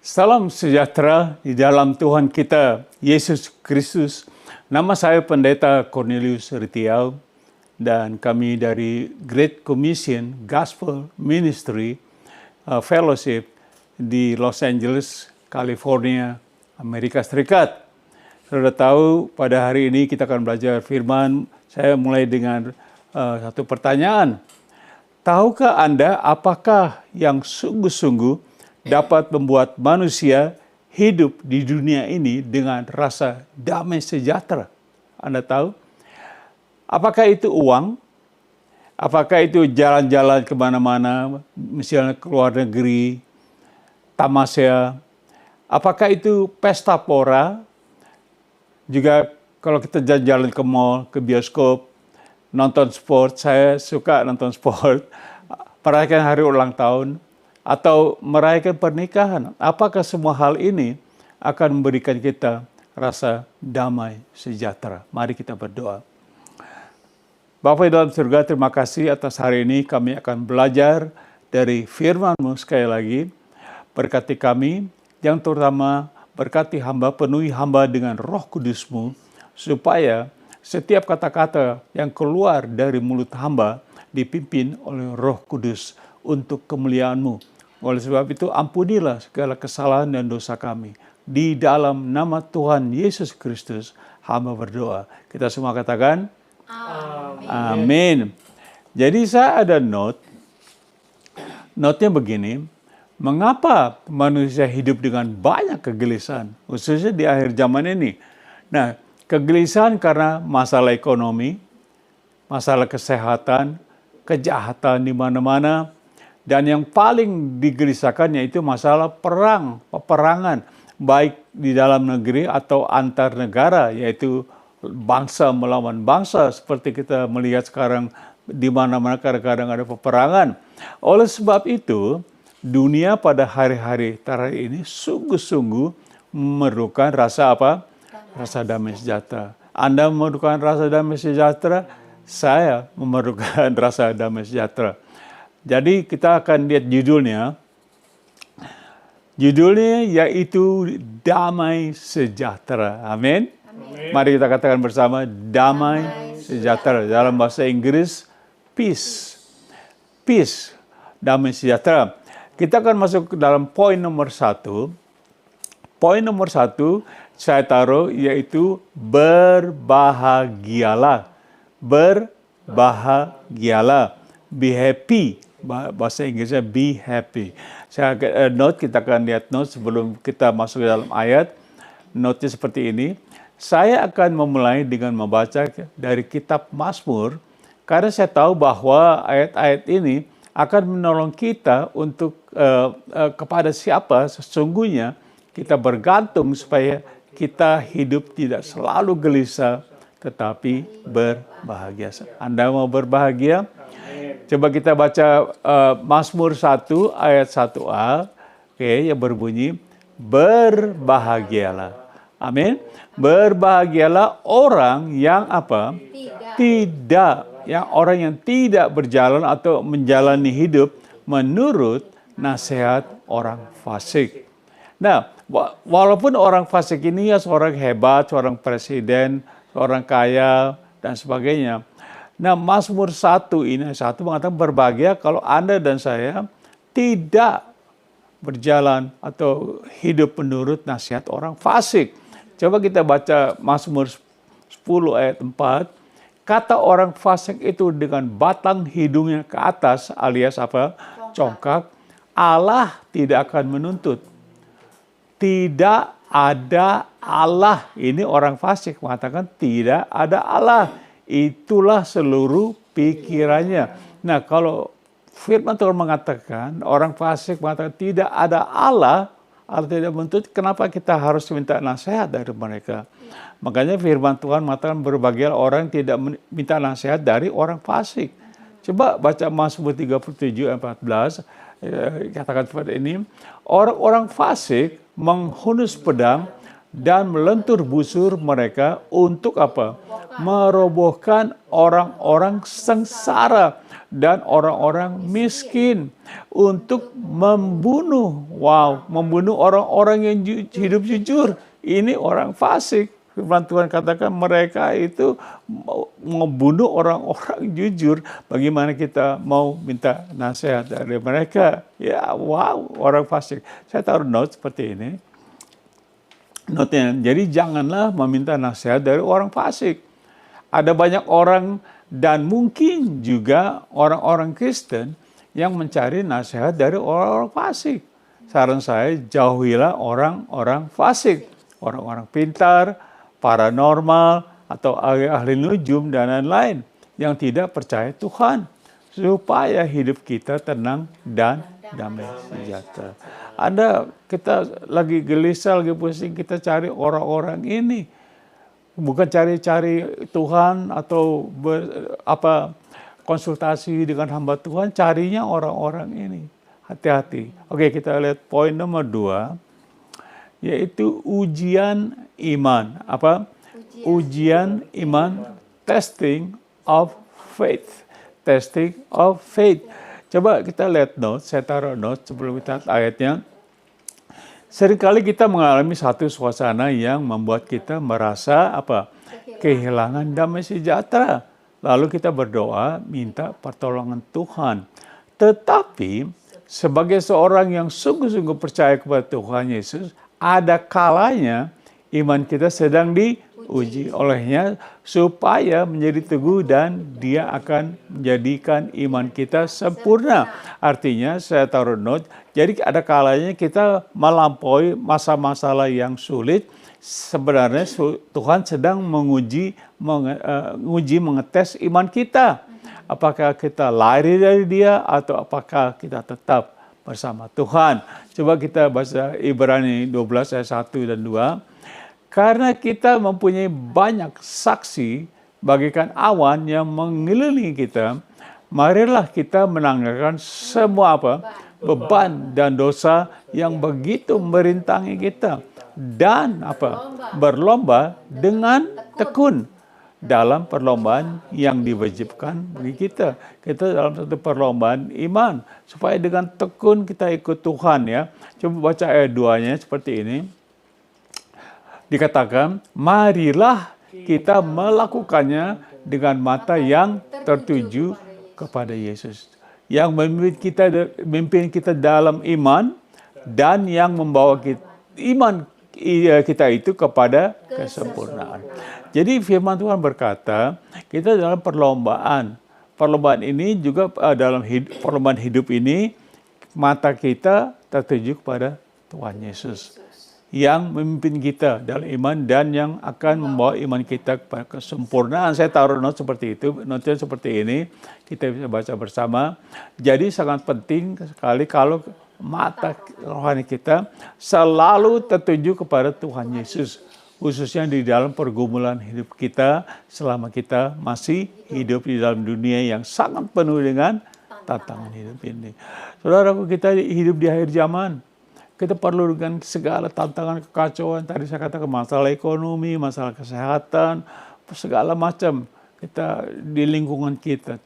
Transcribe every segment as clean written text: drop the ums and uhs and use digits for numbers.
Salam sejahtera di dalam Tuhan kita, Yesus Kristus. Nama saya Pendeta Cornelius Ritiau dan kami dari Great Commission Gospel Ministry Fellowship di Los Angeles, California, Amerika Serikat. Sudah tahu pada hari ini kita akan belajar firman. Saya mulai dengan satu pertanyaan. Tahukah Anda apakah yang sungguh-sungguh dapat membuat manusia hidup di dunia ini dengan rasa damai sejahtera? Anda tahu? Apakah itu uang? Apakah itu jalan-jalan kemana-mana, misalnya ke luar negeri, tamasya? Apakah itu pesta pora? Juga kalau kita jalan-jalan ke mall, ke bioskop, nonton sport, saya suka nonton sport, merayakan hari ulang tahun, atau merayakan pernikahan. Apakah semua hal ini akan memberikan kita rasa damai sejahtera? Mari kita berdoa. Bapa di dalam surga, terima kasih atas hari ini kami akan belajar dari firman-Mu sekali lagi. Berkati kami, yang terutama berkati hamba, penuhi hamba dengan Roh Kudus-Mu, supaya setiap kata-kata yang keluar dari mulut hamba dipimpin oleh Roh Kudus untuk kemuliaan-Mu. Oleh sebab itu, ampunilah segala kesalahan dan dosa kami. Di dalam nama Tuhan Yesus Kristus, hamba berdoa. Kita semua katakan, Amin. Amin. Jadi saya ada note-nya begini, mengapa manusia hidup dengan banyak kegelisahan, khususnya di akhir zaman ini. Nah, kegelisahan karena masalah ekonomi, masalah kesehatan, kejahatan di mana-mana, dan yang paling digelisahkan yaitu masalah peperangan, baik di dalam negeri atau antar negara, yaitu bangsa melawan bangsa, seperti kita melihat sekarang di mana-mana kadang-kadang ada peperangan. Oleh sebab itu, dunia pada hari-hari terakhir ini sungguh-sungguh memerlukan rasa apa? Rasa damai sejahtera. Anda memerlukan rasa damai sejahtera, saya memerlukan rasa damai sejahtera. Jadi kita akan lihat judulnya. Judulnya yaitu Damai Sejahtera. Amin. Mari kita katakan bersama, damai sejahtera. Dalam bahasa Inggris, peace. Peace, damai sejahtera. Kita akan masuk ke dalam poin nomor 1. Poin nomor 1 saya taruh yaitu berbahagialah. Berbahagialah. Be happy. Bahasa Inggrisnya be happy. Saya note, kita akan lihat note sebelum kita masuk ke dalam ayat. Note-nya seperti ini. Saya akan memulai dengan membaca dari kitab Mazmur, karena saya tahu bahwa ayat-ayat ini akan menolong kita untuk kepada siapa sesungguhnya kita bergantung supaya kita hidup tidak selalu gelisah, tetapi berbahagia. Anda mau berbahagia? Coba kita baca Mazmur 1 ayat 1a, yang berbunyi, berbahagialah. Amin. Berbahagialah orang yang apa? Orang yang tidak berjalan atau menjalani hidup menurut nasihat orang fasik. Nah, walaupun orang fasik ini ya seorang hebat, seorang presiden, seorang kaya, dan sebagainya. Nah, Mazmur 1 mengatakan berbahagia kalau Anda dan saya tidak berjalan atau hidup menurut nasihat orang fasik. Coba kita baca Mazmur 10 ayat 4. Kata orang fasik itu dengan batang hidungnya ke atas alias apa? Congkak. Allah tidak akan menuntut. Tidak ada Allah. Ini orang fasik mengatakan tidak ada Allah. Itulah seluruh pikirannya. Nah, kalau firman Tuhan mengatakan, orang fasik mengatakan tidak ada Allah, Allah tidak menuntut, kenapa kita harus minta nasihat dari mereka? Makanya firman Tuhan mengatakan berbahagialah orang yang tidak minta nasihat dari orang fasik. Coba baca Mazmur 37 ayat 14, katakan seperti ini, orang-orang fasik menghunus pedang dan melentur busur mereka untuk apa? Merobohkan orang-orang sengsara dan orang-orang miskin, untuk membunuh, membunuh orang-orang yang hidup jujur. Ini orang fasik. Firman Tuhan katakan mereka itu membunuh orang-orang jujur. Bagaimana kita mau minta nasihat dari mereka? Ya, orang fasik. Saya taruh note seperti ini. Note-nya, jadi janganlah meminta nasihat dari orang fasik. Ada banyak orang dan mungkin juga orang-orang Kristen yang mencari nasihat dari orang-orang fasik. Saran saya, jauhilah orang-orang fasik. Orang-orang pintar, paranormal, atau ahli nujum dan lain-lain yang tidak percaya Tuhan, supaya hidup kita tenang dan damai sejahtera. Kita lagi gelisah, lagi pusing, kita cari orang-orang ini, bukan cari-cari Tuhan atau konsultasi dengan hamba Tuhan, carinya orang-orang ini. Hati-hati. Oke, kita lihat poin nomor 2. Yaitu ujian iman. Apa? Ujian iman, testing of faith. Testing of faith. Coba kita lihat note, saya taruh note sebelum kita lihat ayatnya. Seringkali kita mengalami satu suasana yang membuat kita merasa kehilangan damai sejahtera. Lalu kita berdoa, minta pertolongan Tuhan. Tetapi sebagai seorang yang sungguh-sungguh percaya kepada Tuhan Yesus, ada kalanya iman kita sedang diuji olehnya supaya menjadi teguh, dan dia akan menjadikan iman kita sempurna. Artinya saya taruh note, jadi ada kalanya kita melampaui masa-masalah yang sulit. Sebenarnya Tuhan sedang mengetes iman kita. Apakah kita lari dari dia atau apakah kita tetap bersama Tuhan. Coba kita baca Ibrani 12 ayat 1 dan 2. Karena kita mempunyai banyak saksi bagaikan awan yang mengelilingi kita, marilah kita menanggalkan semua beban dan dosa yang begitu merintangi kita, dan berlomba dengan tekun dalam perlombaan yang diwajibkan bagi kita. Kita dalam satu perlombaan iman, supaya dengan tekun kita ikut Tuhan, ya. Coba baca ayat 2-nya seperti ini. Dikatakan, marilah kita melakukannya dengan mata yang tertuju kepada Yesus, yang memimpin kita dalam iman, dan yang membawa iman kita itu kepada kesempurnaan. Jadi firman Tuhan berkata, kita dalam perlombaan. Perlombaan ini juga dalam perlombaan hidup ini, mata kita tertuju kepada Tuhan Yesus, yang memimpin kita dalam iman dan yang akan membawa iman kita kepada kesempurnaan. Saya taruh note seperti itu, note seperti ini, kita bisa baca bersama. Jadi sangat penting sekali kalau mata rohani kita selalu tertuju kepada Tuhan Yesus, khususnya di dalam pergumulan hidup kita selama kita masih hidup di dalam dunia yang sangat penuh dengan tantangan hidup ini. Saudaraku, kita hidup di akhir zaman. Kita perlu dengan segala tantangan, kekacauan. Tadi saya katakan masalah ekonomi, masalah kesehatan, segala macam kita di lingkungan kita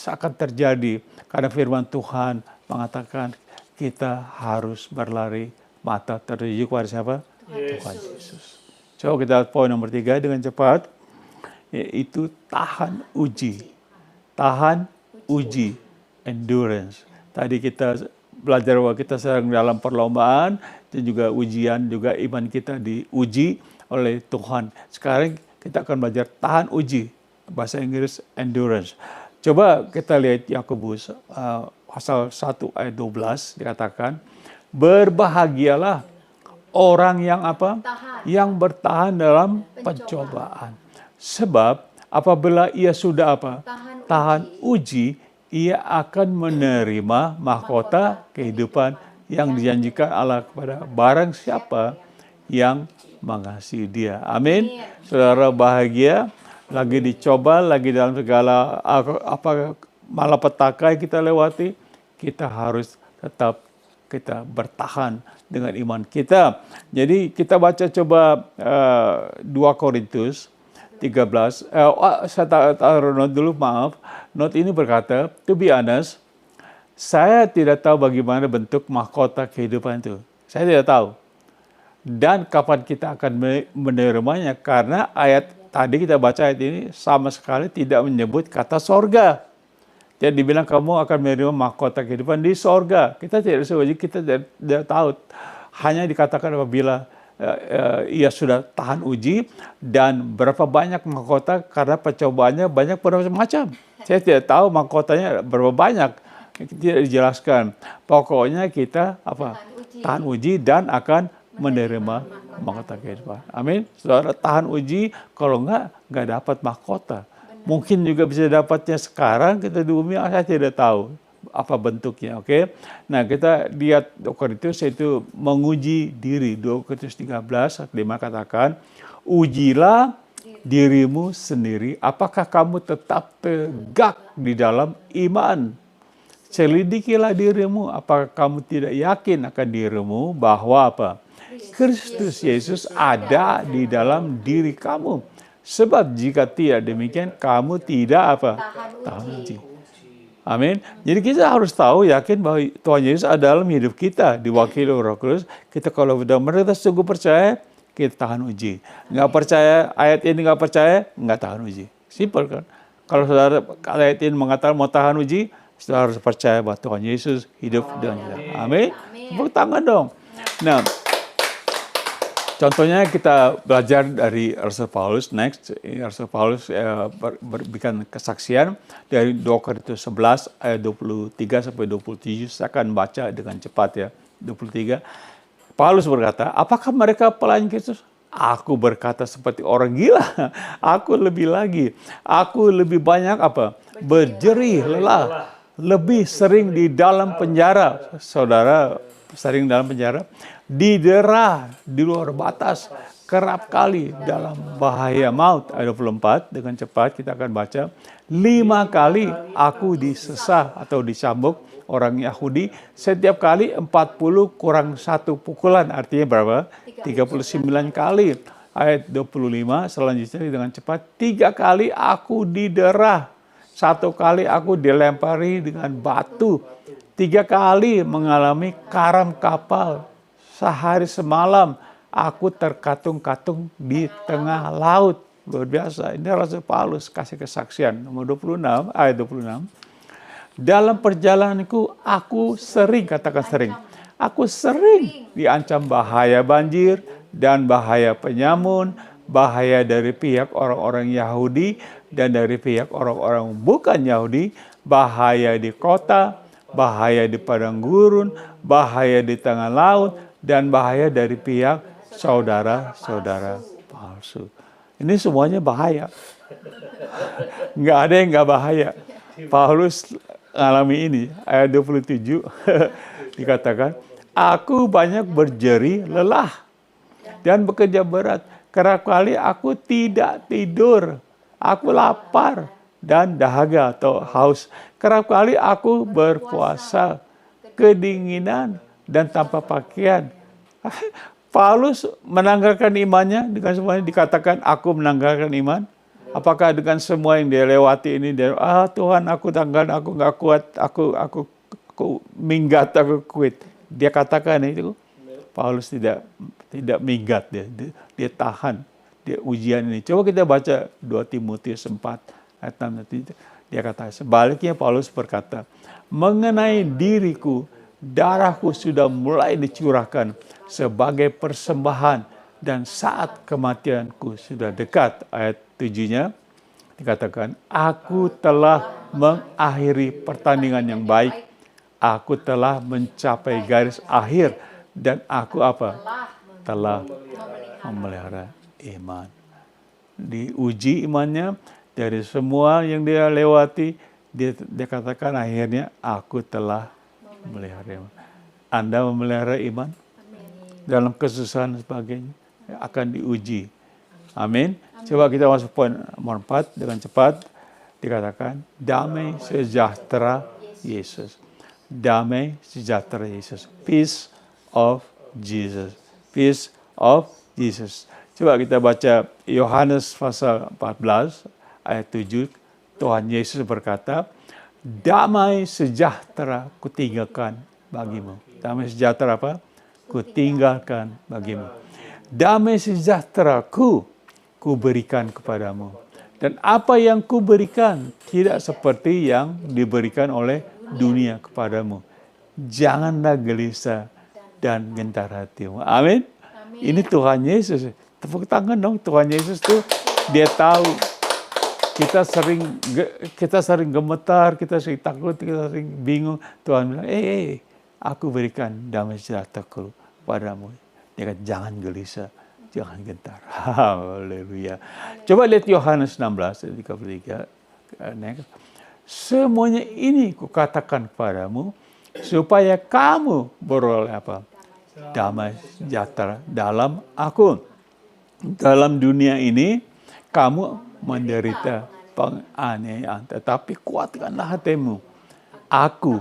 akan terjadi. Karena firman Tuhan mengatakan kita harus berlari mata tertuju kepada siapa? Tuhan Yesus. Coba kita poin nomor 3 dengan cepat, yaitu tahan uji. Tahan uji, endurance. Tadi kita belajar bahwa kita sedang dalam perlombaan, dan juga ujian, juga iman kita diuji oleh Tuhan. Sekarang kita akan belajar tahan uji, bahasa Inggris endurance. Coba kita lihat Yakobus pasal 1 ayat 12, dikatakan, berbahagialah orang yang yang bertahan dalam pencobaan. Sebab apabila ia sudah tahan uji, ia akan menerima mahkota kehidupan yang dijanjikan Allah kepada barang siapa yang mengasihi dia. Amin. Saudara bahagia, lagi dicoba, lagi dalam segala malapetaka yang kita lewati, kita harus tetap kita bertahan. dengan iman kita. Jadi kita baca coba 2 Korintus 13. Saya taruh note dulu, maaf. Note ini berkata, to be honest, saya tidak tahu bagaimana bentuk mahkota kehidupan itu. Saya tidak tahu. Dan kapan kita akan menerimanya, karena ayat tadi kita baca ayat ini sama sekali tidak menyebut kata sorga. Jadi dibilang kamu akan menerima mahkota kehidupan di sorga. Kita tidak setuju, kita tidak tahu. Hanya dikatakan apabila ia sudah tahan uji dan berapa banyak mahkota karena percobaannya banyak bermacam-macam. Saya tidak tahu mahkotanya berapa banyak, tidak dijelaskan. Pokoknya kita tahan uji dan akan menerima mahkota kehidupan. Amin. Saudara tahan uji, kalau nggak dapat mahkota. Mungkin juga bisa dapatnya sekarang kita di bumi, saya tidak tahu apa bentuknya. Oke. Nah, kita lihat 2 Korintus itu menguji diri. 2 Korintus 13 ayat 5 katakan, ujilah dirimu sendiri, apakah kamu tetap tegak di dalam iman. Selidikilah dirimu, apakah kamu tidak yakin akan dirimu bahwa Kristus Yesus ada di dalam diri kamu. Sebab jika tidak demikian, kamu tidak tahan uji. Amin. Jadi kita harus tahu, yakin bahwa Tuhan Yesus ada dalam hidup kita, diwakili Roh Kudus. Kita kalau sudah mereka sungguh percaya, kita tahan uji. Nggak percaya, ayat ini nggak percaya, nggak tahan uji. Simpel kan? Kalau saudara ayat ini mengatakan mau tahan uji, saudara harus percaya bahwa Tuhan Yesus hidup dan kita. Amin. Tepuk tangan dong. Nah, contohnya kita belajar dari Rasul Paulus. Next, Rasul Paulus berikan kesaksian dari 2 Korintus 11 ayat 23 sampai 27. Saya akan baca dengan cepat ya. 23. Paulus berkata, apakah mereka pelayan Kristus? Aku berkata seperti orang gila. Aku lebih lagi. Aku lebih banyak berjerih, lelah. Lebih sering di dalam penjara. Saudara sering dalam penjara, didera di luar batas, kerap kali dalam bahaya maut. Ayat 24, dengan cepat kita akan baca. 5 kali aku disesah atau dicambuk orang Yahudi, setiap kali 40 kurang 1 pukulan, artinya berapa? 39 kali. Ayat 25 selanjutnya dengan cepat, 3 kali aku didera, 1 kali aku dilempari dengan batu, 3 kali mengalami karam kapal. Sehari semalam aku terkatung-katung di tengah laut. Luar biasa. Ini Rasul Paulus kasih kesaksian. Nomor 26, ayat 26. Dalam perjalananku aku sering, katakan sering. Aku sering diancam bahaya banjir dan bahaya penyamun, bahaya dari pihak orang-orang Yahudi dan dari pihak orang-orang bukan Yahudi, bahaya di kota, bahaya di padang gurun, bahaya di tengah laut, dan bahaya dari pihak saudara-saudara palsu. Ini semuanya bahaya. Nggak ada yang nggak bahaya. Paulus alami ini. Ayat 27 dikatakan, aku banyak berjerih lelah dan bekerja berat. Kerap kali aku tidak tidur. Aku lapar dan dahaga atau haus. Kerap kali aku berpuasa, kedinginan, dan tanpa pakaian. Paulus menanggalkan imannya dengan semuanya, dikatakan aku menanggalkan iman. Apakah dengan semua yang dia lewati ini, dia, Tuhan aku tanggal, aku nggak kuat, aku minggat, aku quit. Dia katakan itu. Paulus tidak minggat, dia tahan, dia ujian ini. Coba kita baca 2 Timotius 4 ayat 6. Dia kata, sebaliknya Paulus berkata, mengenai diriku, darahku sudah mulai dicurahkan sebagai persembahan dan saat kematianku sudah dekat. Ayat 7-nya dikatakan, aku telah mengakhiri pertandingan yang baik, aku telah mencapai garis akhir, dan aku telah memelihara iman. Diuji imannya. Dari semua yang dia lewati, dia katakan akhirnya, aku telah memelihara iman. Anda memelihara iman? Dalam kesusahan dan sebagainya, akan diuji. Amin. Coba kita masuk poin nomor 4 dengan cepat. Dikatakan, damai sejahtera Yesus. Damai sejahtera Yesus. Peace of Jesus. Peace of Jesus. Coba kita baca Yohanes pasal 14 ayat 7. Tuhan Yesus berkata, damai sejahtera kutinggalkan bagimu. Damai sejahtera apa? Kutinggalkan bagimu. Damai sejahtera ku berikan kepadamu. Dan apa yang ku berikan tidak seperti yang diberikan oleh dunia kepadamu. Janganlah gelisah dan gentar hatimu. Amin. Ini Tuhan Yesus. Tepuk tangan dong, Tuhan Yesus tuh dia tahu kita sering gemetar, kita sering takut, kita sering bingung. Tuhan bilang, aku berikan damai sejahtera kepadamu. Dia kata, jangan gelisah, jangan gentar. Haleluya. Coba lihat Yohanes 16 ayat 33. Semuanya ini kukatakan kepadamu supaya kamu beroleh apa? Damai sejahtera dalam aku. Dalam dunia ini kamu menderita penganiayaan, tetapi kuatkanlah hatimu. Aku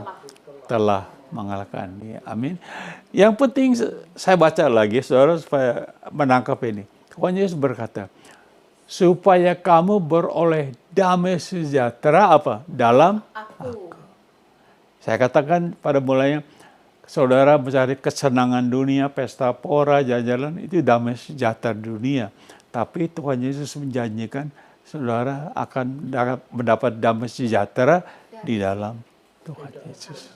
telah mengalahkan dia. Amin. Yang penting saya baca lagi, saudara, supaya menangkap ini. Tuhan Yesus berkata, supaya kamu beroleh damai sejahtera apa? Dalam aku. Saya katakan pada mulanya, saudara mencari kesenangan dunia, pesta pora, jalan-jalan, itu damai sejahtera dunia. Tapi Tuhan Yesus menjanjikan saudara akan mendapat damai sejahtera di dalam Tuhan Yesus.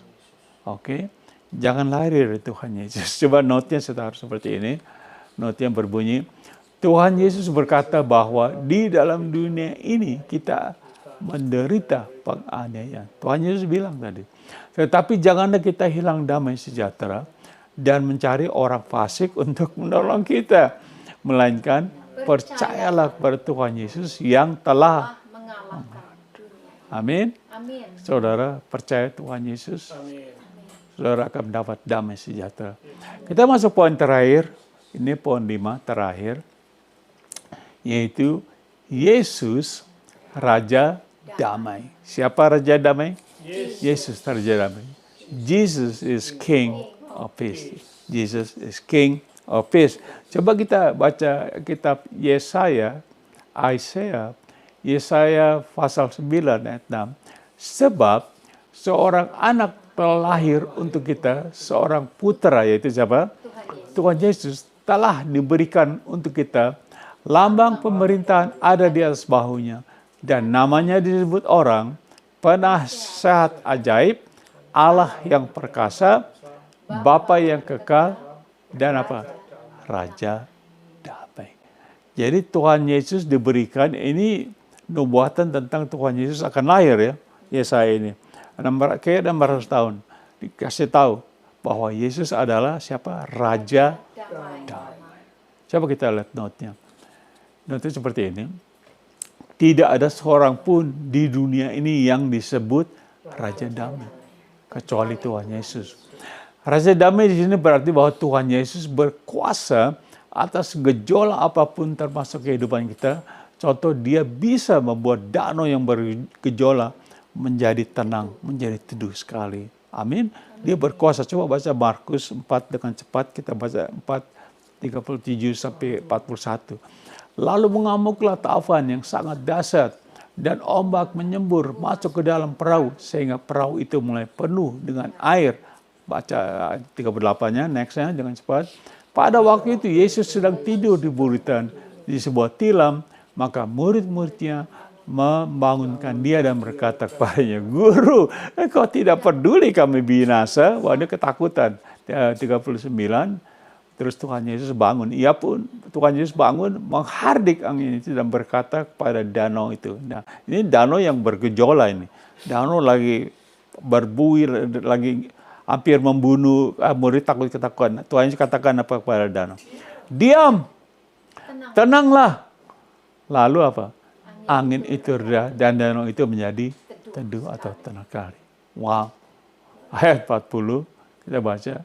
Oke? Jangan lari dari Tuhan Yesus. Coba note-nya seperti ini. Note yang berbunyi, Tuhan Yesus berkata bahwa di dalam dunia ini kita menderita penganiayaan. Tuhan Yesus bilang tadi. Tetapi janganlah kita hilang damai sejahtera dan mencari orang fasik untuk menolong kita. Melainkan percayalah kepada Tuhan Yesus yang telah mengalahkan dunia. Amin. Amin. Saudara percaya Tuhan Yesus. Amin. Saudara akan mendapat damai sejahtera. Kita masuk poin terakhir. Ini poin 5 terakhir. Yaitu Yesus Raja Damai. Siapa Raja Damai? Yesus Raja Damai. Jesus is King of Peace. Jesus is King of Peace. Coba kita baca kitab Yesaya pasal 9 ayat 6. Sebab seorang anak telah lahir untuk kita, seorang putra, yaitu siapa? Tuhan Yesus telah diberikan untuk kita. Lambang pemerintahan ada di atas bahunya. Dan namanya disebut orang Penasehat Ajaib, Allah yang perkasa, Bapa yang kekal, dan apa? Raja Damai. Jadi Tuhan Yesus diberikan, ini nubuatan tentang Tuhan Yesus akan lahir ya. Yesaya ini. Kayak 600 tahun. Dikasih tahu bahwa Yesus adalah siapa? Raja Damai. Coba kita lihat note-nya. Note-nya seperti ini. Tidak ada seorang pun di dunia ini yang disebut Raja Damai, kecuali Tuhan Yesus. Raja Damai di sini berarti bahwa Tuhan Yesus berkuasa atas gejolak apapun termasuk kehidupan kita. Contoh, dia bisa membuat danau yang bergejolak menjadi tenang, menjadi teduh sekali. Amin. Dia berkuasa. Coba baca Markus 4 dengan cepat. Kita baca 4:37 sampai 41. Lalu mengamuklah taufan yang sangat dahsyat dan ombak menyembur masuk ke dalam perahu sehingga perahu itu mulai penuh dengan air. Baca 38-nya, next-nya dengan cepat. Pada waktu itu Yesus sedang tidur di buritan di sebuah tilam, maka murid-muridnya membangunkan dia dan berkata kepadanya, Guru, kau tidak peduli kami binasa? Wah, dia ketakutan. 39. Terus Tuhan Yesus bangun. Ia pun, Tuhan Yesus bangun, menghardik angin itu dan berkata kepada danau itu. Nah, ini danau yang bergejolak ini. Danau lagi berbuir, lagi hampir membunuh murid takut ketakutan. Tuhan Yesus katakan apa kepada danau? Diam, tenanglah. Lalu apa? Angin itu reda dan danau itu menjadi teduh atau tenang kali. Wow. Ayat 40, kita baca.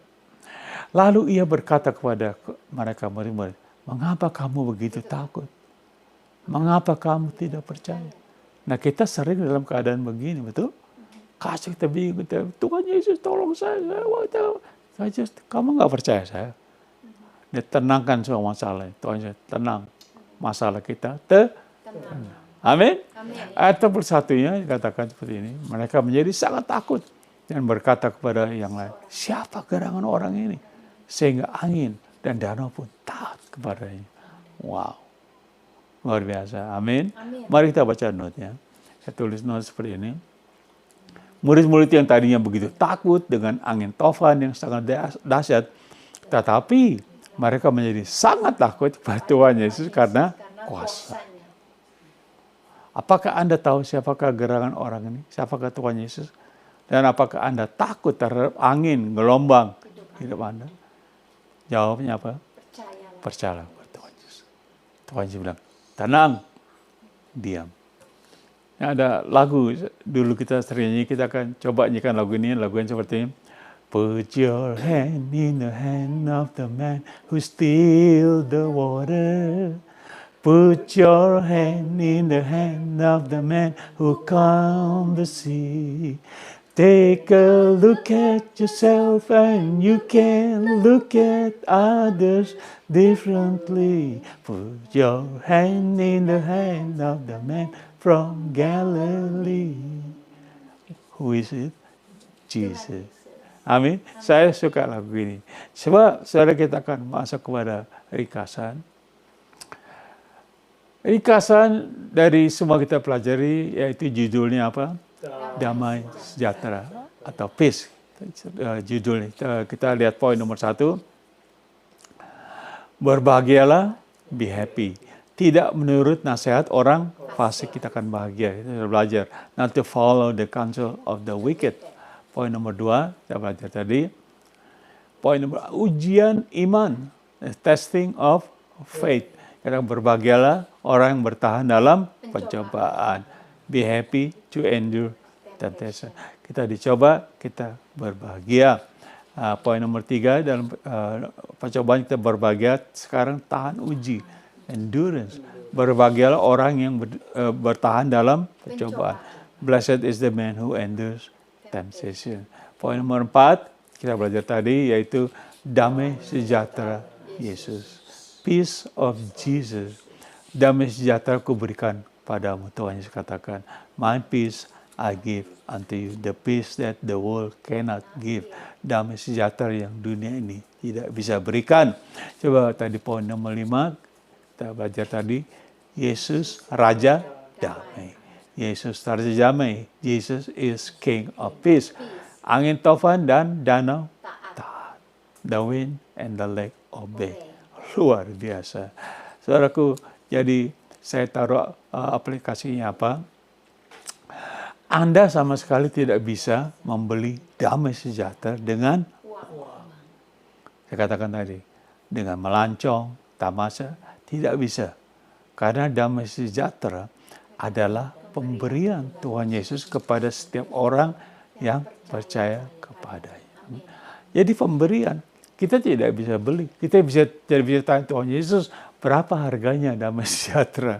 Lalu ia berkata kepada mereka murid-murid, mengapa kamu begitu takut? Mengapa kamu tidak percaya? Nah, kita sering dalam keadaan begini, betul? Kasih kita bingung, Tuhan Yesus tolong saya. Kamu nggak percaya saya? Dia tenangkan semua masalah. Tuhan Yesus tenang masalah kita. Tenang. Amin. Ayat 31-nya dikatakan seperti ini. Mereka menjadi sangat takut dan berkata kepada yang lain, siapa gerangan orang ini? Sehingga angin dan danau pun taat kepadanya. Wow. Luar biasa. Amin. Mari kita baca note-nya. Saya tulis note seperti ini. Murid-murid yang tadinya begitu takut dengan angin tofan yang sangat dahsyat, tetapi mereka menjadi sangat takut kepada Tuhan Yesus karena kuasa. Apakah Anda tahu siapakah gerangan orang ini? Siapakah Tuhan Yesus? Dan apakah Anda takut terhadap angin, gelombang hidup Anda? Jawabnya apa? Percayalah kepada Tuhan Yesus. Tuhan Yesus bilang, tenang, diam. Ada lagu dulu kita sering nyanyi, kita akan coba nyanyikan lagu ini, lagu yang seperti ini. Put your hand in the hand of the man who stilled the water. Put your hand in the hand of the man who calmed the sea. Take a look at yourself and you can look at others differently. Put your hand in the hand of the man from Galilee. Who is it? Jesus. Amin. Saya suka lagu ini. Coba saudara kita akan masuk kepada ringkasan. Ringkasan dari semua kita pelajari, yaitu judulnya apa? Damai sejahtera atau peace. Judulnya. Kita lihat poin nomor 1. Berbahagialah, be happy. Tidak menurut nasihat orang fasik, kita akan bahagia. Kita belajar. Not to follow the counsel of the wicked. Poin nomor 2, kita belajar tadi. Poin nomor ujian iman. Testing of faith. Kita berbahagialah orang yang bertahan dalam pencobaan. Be happy to endure temptation. Kita dicoba, kita berbahagia. Poin nomor 3, dalam percobaan kita berbahagia, sekarang tahan uji. Endurance. Berbahagialah orang yang bertahan dalam pencobaan. Blessed is the man who endures temptation. Poin nomor 4, kita belajar tadi, yaitu damai sejahtera Yesus. Peace of Jesus. Damai sejahtera kuberikan padamu. Tuhan Yesus katakan, my peace I give unto you. The peace that the world cannot give. Damai sejahtera yang dunia ini tidak bisa berikan. Coba tadi poin nomor 5, kita belajar tadi, Yesus Raja Damai. Yesus Raja Damai. Jesus is King of Peace. Angin tofan dan danau taat. The wind and the lake obey. Luar biasa. Saudaraku, jadi saya taruh aplikasinya apa? Anda sama sekali tidak bisa membeli damai sejahtera dengan uang. Saya katakan tadi, dengan melancong, tamasya, tidak bisa. Karena damai sejahtera adalah pemberian Tuhan Yesus kepada setiap orang yang percaya kepadanya. Jadi pemberian. Kita tidak bisa beli. Kita tidak bisa tanya Tuhan Yesus, berapa harganya damai sejahtera?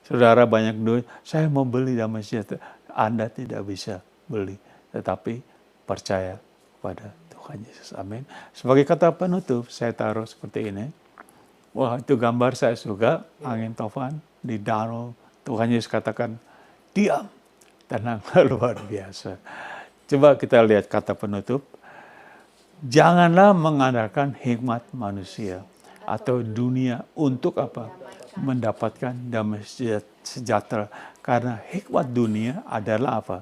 Saudara banyak duit, saya mau beli damai sejahtera. Anda tidak bisa beli, tetapi percaya pada Tuhan Yesus. Amin. Sebagai kata penutup, saya taruh seperti ini. Wah, itu gambar saya suka, angin tofan di danau. Tuhan Yesus katakan, diam, tenang, luar biasa. Coba kita lihat kata penutup. Janganlah mengandalkan hikmat manusia atau dunia untuk apa? Mendapatkan damai sejahtera. Karena hikmat dunia adalah apa?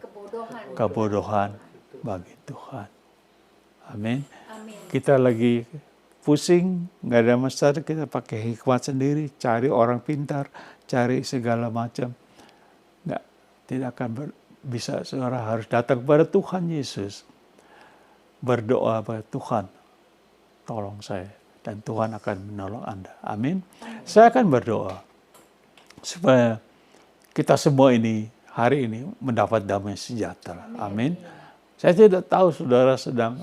Kebodohan bagi Tuhan. Amin. Kita lagi pusing, nggak ada masalah, kita pakai hikmat sendiri, cari orang pintar, cari segala macam. Nggak, tidak akan bisa. Saudara harus datang kepada Tuhan Yesus. Berdoa kepada Tuhan, tolong saya. Dan Tuhan akan menolong Anda. Amin. Saya akan berdoa supaya kita semua ini hari ini mendapat damai sejahtera. Amin. Saya tidak tahu saudara sedang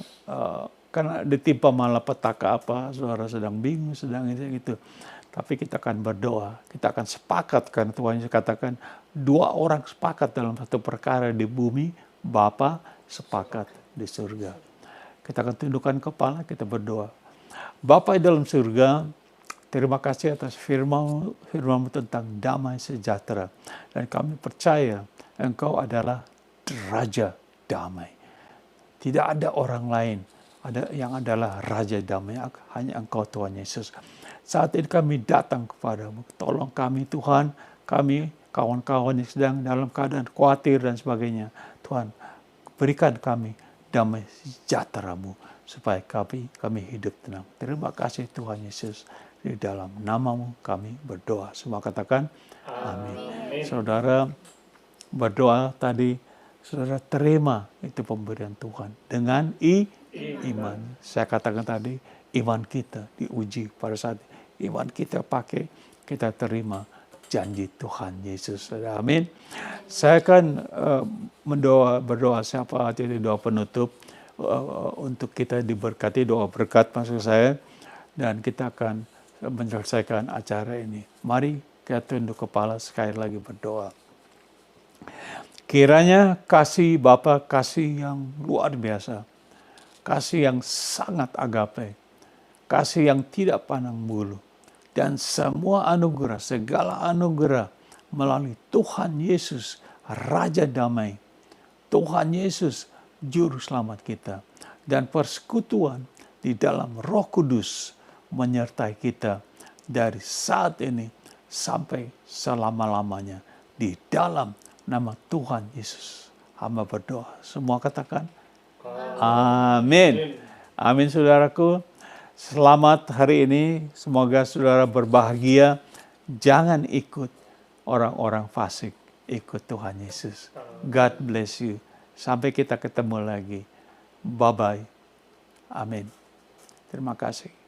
karena ditimpa malapetaka apa, saudara sedang bingung, sedang itu. Tapi kita akan berdoa, kita akan sepakat, karena Tuhan Yesus katakan 2 orang sepakat dalam satu perkara di bumi, Bapa sepakat di surga. Kita akan tundukkan kepala, kita berdoa. Bapa di dalam surga, terima kasih atas firman-Mu tentang damai sejahtera. Dan kami percaya Engkau adalah Raja Damai. Tidak ada orang lain yang adalah Raja Damai, hanya Engkau Tuhan Yesus. Saat ini kami datang kepadamu, tolong kami Tuhan, kami kawan-kawan yang sedang dalam keadaan khawatir dan sebagainya. Tuhan, berikan kami damai sejahtera-Mu, supaya kami hidup tenang. Terima kasih Tuhan Yesus, di dalam nama-Mu kami berdoa. Semua katakan amin. Saudara berdoa tadi, saudara terima itu pemberian Tuhan dengan iman. Saya katakan tadi, iman kita diuji pada saat iman kita pakai, kita terima janji Tuhan Yesus. Amin. Saya akan berdoa siapa jadi doa penutup untuk kita diberkati, doa berkat maksud saya, dan kita akan menyelesaikan acara ini. Mari kita tunduk kepala sekali lagi berdoa. Kiranya kasih Bapa, kasih yang luar biasa, kasih yang sangat agape, kasih yang tidak pandang bulu, dan semua anugerah, segala anugerah melalui Tuhan Yesus, Raja Damai, Tuhan Yesus, Juru Selamat kita, dan persekutuan di dalam Roh Kudus menyertai kita dari saat ini sampai selama-lamanya di dalam nama Tuhan Yesus. Hamba berdoa. Semua katakan amin. Amin saudaraku. Selamat hari ini. Semoga saudara berbahagia. Jangan ikut orang-orang fasik. Ikut Tuhan Yesus. God bless you. Sampai kita ketemu lagi. Bye-bye. Amin. Terima kasih.